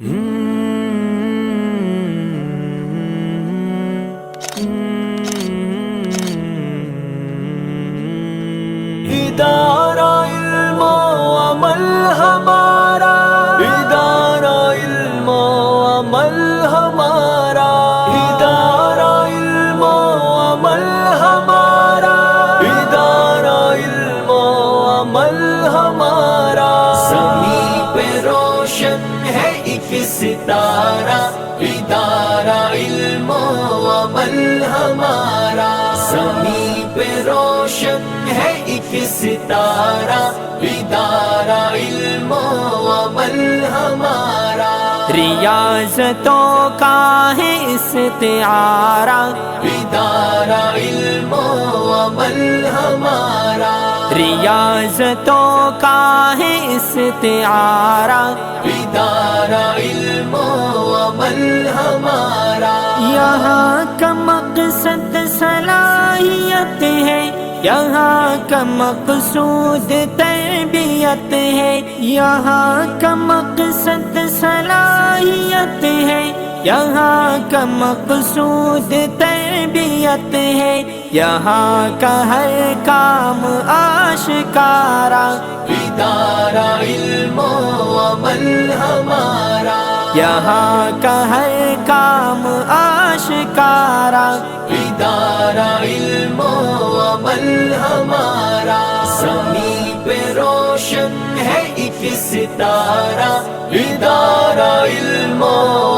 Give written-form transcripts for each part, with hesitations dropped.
ادارہ علم و عمل ہمارا، ادارہ علم و عمل ہمارا، ادارہ علم و عمل ہمارا، ادارہ علم و عمل ہمارا، زمین پہ روشن ہے ایک ستارہ، ادارہ علم و عمل ہمارا، زمین پہ روشن ہے ایک ستارہ، ادارہ علم و عمل ہمارا، ریاضتوں کا ہے استعارہ، ادارہ علم و عمل ہمارا، ریاضتوں کا ہے استعارہ، ادارہ علم و عمل ہمارا، یہاں کا مقصد صلاحیت ہے، یہاں کا مقصود تربیت ہے، یہاں کا مقصد صلاحیت ہے، یہاں کا مقصود تربیت ہے، یہاں کا ہر کام آشکارا، ادارہ علم و عمل ہمارا، یہاں کا ہر کام آشکارا، ادارہ علم و عمل ہمارا، زمین پہ روشن ہے ایک ستارہ، ادارہ علم و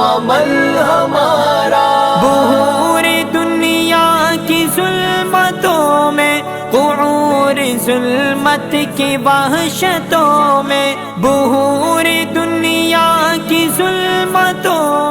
عمل ہمارا، بحور دنیا کی ظلمتوں میں، قعور ظلمت کی وحشتوں میں، بحور دنیا کی ظلمتوں